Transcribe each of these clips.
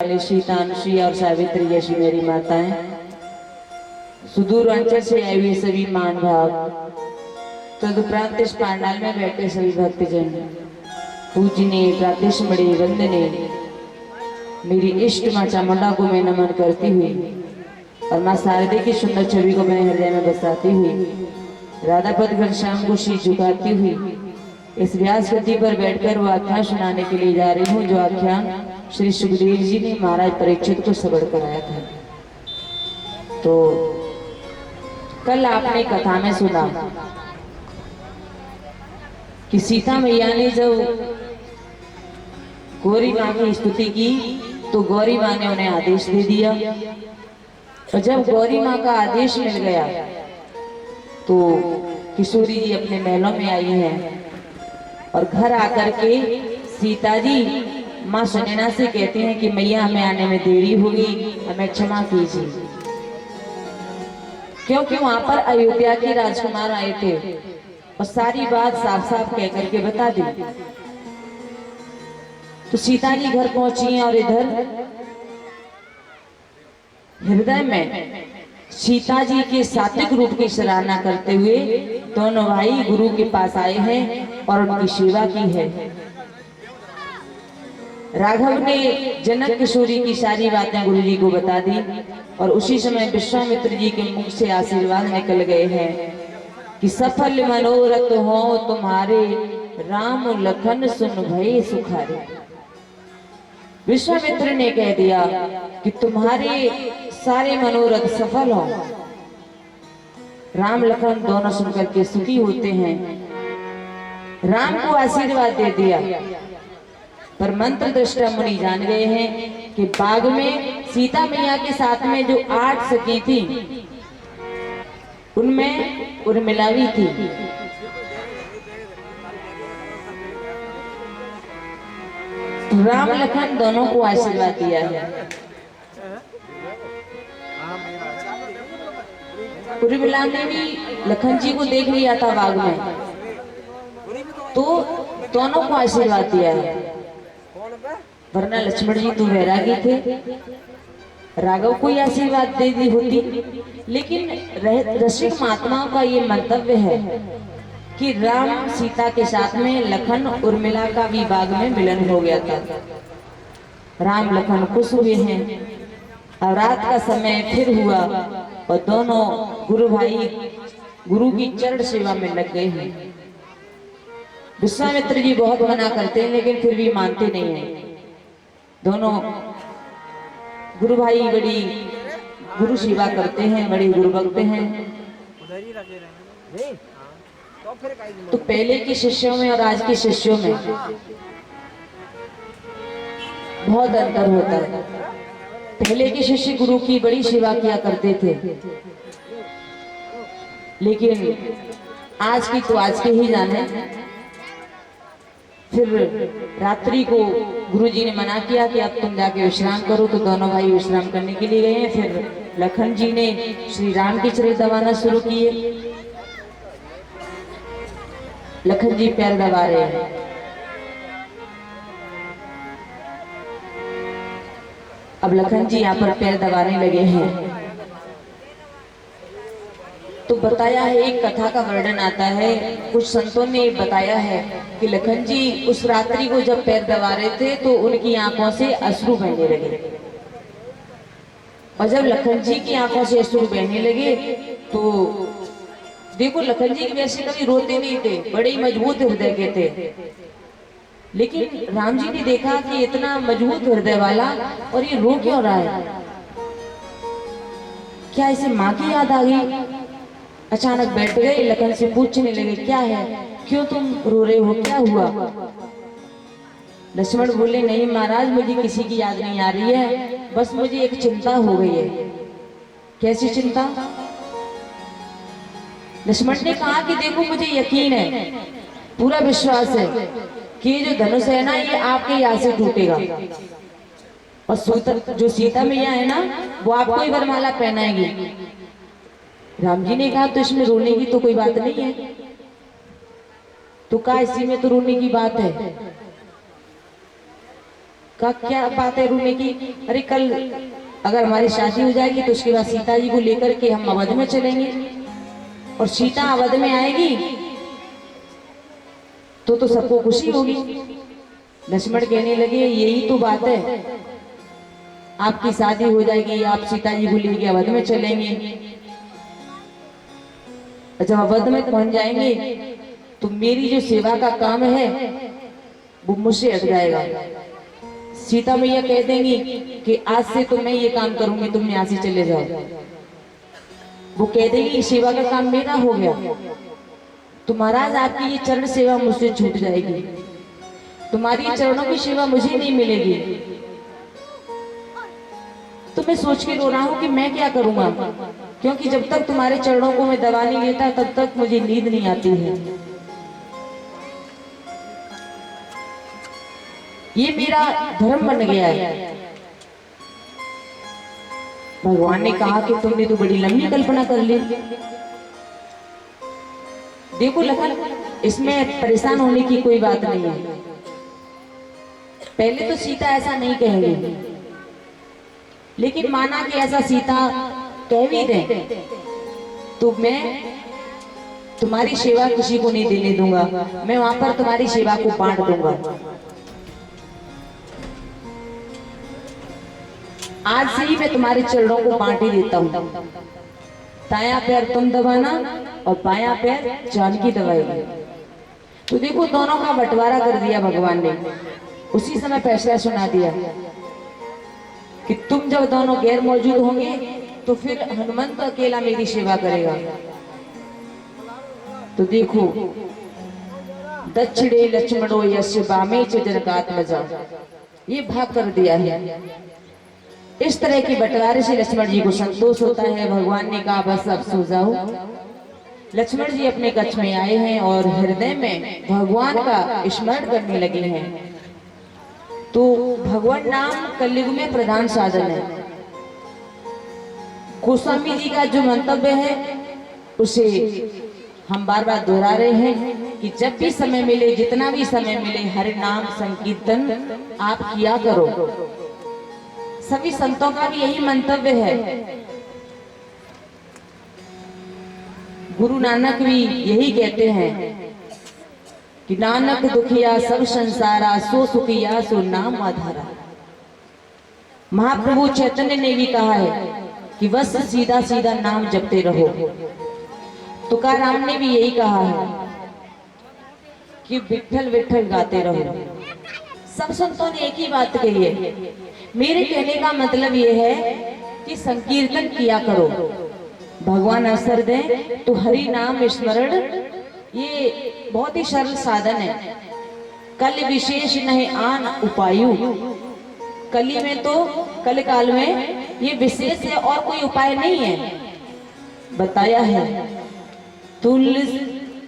वाली सीतांशी और सावित्री जैसी मेरी माताएं, सुदूर अंचल से आए हुए सभी मान भाव, तदुपरांत इस पांडाल में बैठे सभी भक्तजन, पूजनीय प्रातिष्मणीय वंदने मेरी इष्ट मां चामुंडा को मैं नमन करती हुई और मां शारदे की सुंदर छवि को मैं हृदय में बसाती हुई राधापद घनश्याम को शीश झुकाती हुई इस व्यास गद्दी पर बैठकर वो आख्यान सुनाने के लिए जा रही हूँ, जो आख्यान श्री सुखदेव जी ने महाराज परीक्षित को श्रवण कराया था। तो कल आपने कथा में सुना कि सीता मैया ने जब गौरी माँ की स्तुति की तो गौरी माँ ने उन्हें आदेश दे दिया, और जब गौरी माँ का आदेश मिल गया तो किशोरी जी अपने महलों में आई हैं और घर आकर के सीता जी माँ सुनैना से कहते हैं कि मैया हमें आने में देरी होगी, हमें क्षमा कीजिए, क्योंकि वहां पर अयोध्या के राजकुमार आए थे और सारी बात साफ साफ कह करके बता दी। तो सीता जी घर पहुंची और इधर हृदय में सीता जी के सात्विक रूप की सराहना करते हुए दोनों भाई गुरु के पास आए हैं और उनकी सेवा की है। राघव ने जनक किशोरी की सारी बातें गुरु जी को बता दी और उसी समय विश्वामित्र जी के मुख से आशीर्वाद निकल गए हैं कि सफल मनोरथ हो तुम्हारे, राम लखन सुन भये सुखारे। विश्वामित्र ने कह दिया कि तुम्हारे सारे मनोरथ सफल हो, राम लखन दोनों सुनकर के सुखी होते हैं। राम को आशीर्वाद दे दिया, पर मंत्र दृष्टा मुनि जान गए हैं कि बाग में सीता मैया के साथ में जो 8 सखी थी उनमें उर्मिला भी थी। राम लखन दोनों को आशीर्वाद दिया है। उर्मिला ने भी लखन जी को देख लिया था बाग में, तो दोनों को आशीर्वाद दिया है। वरना लक्ष्मण जी तो वैरागी थे, राघव को ही आशीर्वाद दे दी होती। लेकिन रसिक महात्माओं का ये मंतव्य है कि राम सीता के साथ में लखन उर्मिला का भी बाग में मिलन हो गया था। राम लखन खुश हुए हैं और रात का समय फिर हुआ और दोनों गुरु भाई गुरु की चरण सेवा में लग गए हैं। विश्वामित्र जी बहुत मना करते हैं लेकिन फिर भी मानते नहीं हैं। दोनों गुरु भाई बड़ी गुरु सेवा करते हैं, बड़े गुरु भक्त हैं। तो पहले के शिष्यों में और आज के शिष्यों में बहुत अंतर होता है। पहले के शिष्य गुरु की बड़ी सेवा किया करते थे, लेकिन आज की तो आज के ही जाने। फिर रात्रि को गुरुजी ने मना किया कि अब तुम जाके विश्राम करो, तो दोनों भाई विश्राम करने के लिए गए हैं। फिर लखन जी ने श्री राम की चरण दबाना शुरू किए। लखन जी पैर दबा रहे हैं। अब लखन जी यहाँ पर पैर दबाने लगे हैं। तो बताया है, एक कथा का वर्णन आता है, कुछ संतों ने बताया है कि लखन जी उस रात्रि को जब पैर दबा रहे थे तो उनकी आंखों से अश्रु बहने लगे, और जब लखन जी की आंखों से अश्रु बहने लगे तो देखो लखन जी वैसे कभी रोते नहीं थे, बड़े मजबूत हृदय के थे। लेकिन राम जी ने देखा कि इतना मजबूत हृदय वाला और ये रो क्यों रहा है, क्या इसे माँ की याद आ गई? अचानक बैठ गए, लखन से पूछने लगे क्या है, क्यों तुम रो रहे हो, क्या हुआ? लक्ष्मण बोले नहीं महाराज, मुझे किसी की याद नहीं आ रही है, बस मुझे एक चिंता हो गई है। कैसी चिंता? लक्ष्मण ने कहा कि देखो मुझे यकीन है, पूरा विश्वास है कि ये जो धनुष है ना, ये आपके यहाँ से टूटेगा और जो सीता मैया है ना, वो आपको ही वरमाला पहनाएगी। राम जी ने कहा तो इसमें रोने की तो कोई बात नहीं है। तो कहा इसी में तो रोने की बात है। का क्या बात है रोने की? अरे कल अगर हमारी शादी हो जाएगी तो उसके बाद सीता जी को लेकर के हम अवध में चलेंगे, और सीता अवध में आएगी तो सबको खुशी होगी। लक्ष्मण कहने लगे यही तो बात है, आपकी शादी हो जाएगी, आप सीता जी को लेके अवध में चलेंगे, जब अवध में पहुंच जाएंगे तो मेरी जो सेवा का काम है वो मुझसे हट जाएगा। सीता मैया कह देंगी कि आज से तो मैं ये काम करूंगी, तुम यहाँ से चले जाओ। वो कह देंगी सेवा का काम मेरा हो गया, तो महाराज आपकी ये चरण सेवा मुझसे छूट जाएगी, तुम्हारी चरणों की सेवा मुझे नहीं मिलेगी। तो मैं सोच के रो रहा हूं कि मैं क्या करूंगा, क्योंकि जब तक तुम्हारे चरणों को मैं दबा नहीं लेता तब तक मुझे नींद नहीं आती है। ये मेरा धर्म बन गया है। भगवान ने कहा कि तुमने तो बड़ी लंबी कल्पना कर ली। देखो लखन, इसमें परेशान होने की कोई बात नहीं है। पहले तो सीता ऐसा नहीं कहेंगे, लेकिन माना कि ऐसा सीता कह भी दे तो मैं तुम्हारी सेवा किसी को नहीं देने दूंगा, मैं वहां पर तुम्हारी सेवा को बांट दूंगा। आज से ही मैं तुम्हारे चरणों को बांट ही देता हूं। दायां पैर तुम दबाना और बायां पैर जानकी दबाएगी। तो देखो दोनों का बंटवारा कर दिया भगवान ने। उसी समय फैसला सुना दिया कि तुम जब दोनों गैर मौजूद होंगे तो फिर हनुमंत अकेला मेरी सेवा करेगा। तो देखो दक्षिणे लक्ष्मणो यस्य वामे च जनकात्मजा, ये भाग कर दिया है। इस तरह के बंटवारे से लक्ष्मण जी को संतोष होता है। भगवान ने कहा बस अब सो जाओ। लक्ष्मण जी अपने कक्ष में आए हैं और हृदय में भगवान का स्मरण करने लगे हैं। तो भगवान नाम कलयुग में प्रधान साधन है। गोस्वामी जी का जो मंतव्य है उसे हम बार बार दोहरा रहे हैं कि जब भी समय मिले, जितना भी समय मिले, हरि नाम संकीर्तन आप किया करो। सभी संतों का भी यही मंतव्य है। गुरु नानक भी यही कहते हैं कि नानक दुखिया सब संसारा, सो सुखिया सो नाम आधारा। महाप्रभु चैतन्य ने भी कहा है कि बस सीधा सीधा नाम जपते रहो। तुकाराम ने भी यही कहा है कि विठ्ठल विठ्ठल गाते रहो। सब संतों ने एक ही बात कही है। मेरे कहने का मतलब यह है कि संकीर्तन किया करो। भगवान अवसर दें तो हरि नाम स्मरण, ये बहुत ही सरल साधन है। कल विशेष नहीं आन उपायु, कली में तो कल काल में ये विशेष है और कोई उपाय नहीं है। बताया है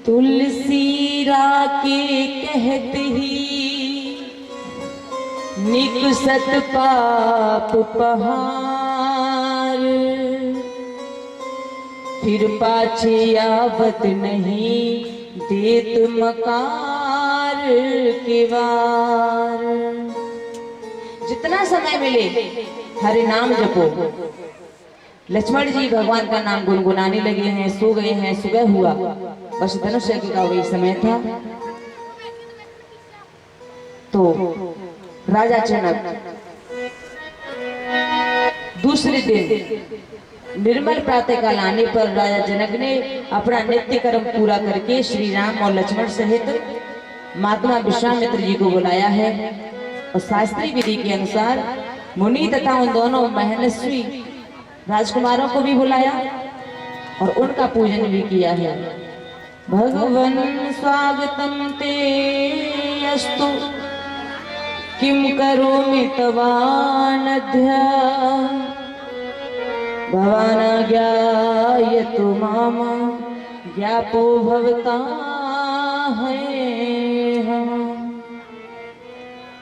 तुलसी राके कहते ही निकसत पाप पहाड़, फिर पाछे आवत नहीं देत मकार के वार। जितना समय मिले हरि नाम जपो। लक्ष्मण जी भगवान का नाम गुनगुनाने लगे हैं, सो गए हैं। सुबह हुआ, बस धनुष यज्ञ का वही समय था। तो राजा जनक दूसरे दिन निर्मल प्रातः काल आने पर राजा जनक ने अपना नित्य कर्म पूरा करके श्री राम और लक्ष्मण सहित महात्मा विश्वामित्र जी को बुलाया है और शास्त्रीय विधि के अनुसार मुनि तथा उन दोनों महनस्वी राजकुमारों को भी बुलाया और उनका पूजन भी किया है। भगवन स्वागतम ते अस्तु किम करोमि तवानध्य, भवानाज्ञायतु माम ज्ञापो भवता है हम।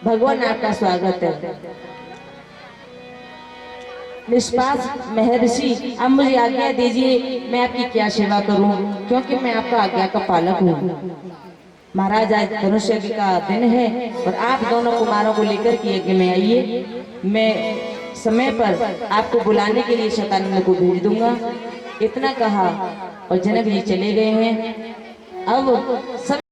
भगवान आपका स्वागत है। निष्पास महर्षि, अब मुझे आज्ञा दीजिए, मैं आपकी क्या सेवा करूं, क्योंकि मैं आपका आज्ञा का पालक हूं। भगवान आपका स्वागत है। निष्पास महर्षि, अब मुझे आज्ञा दीजिए, मैं आपकी क्या सेवा करूं, क्योंकि मैं आपका आज्ञा का पालक हूं। भगवान आपका स्वागत है। निष्पास महर्षि, अब मुझे आज्ञा दीजिए, मैं आपकी क्या सेवा करूं, क्योंकि मैं आपका आज्ञा का पालक हूं। महाराज आज धनुष्य का दिन है और आप दोनों कुमारों को लेकर के यज्ञ में आइए। मैं समय पर आपको बुलाने के लिए शतानंद को भेज दूंगा। इतना कहा और जनक जी चले गए हैं। अब सब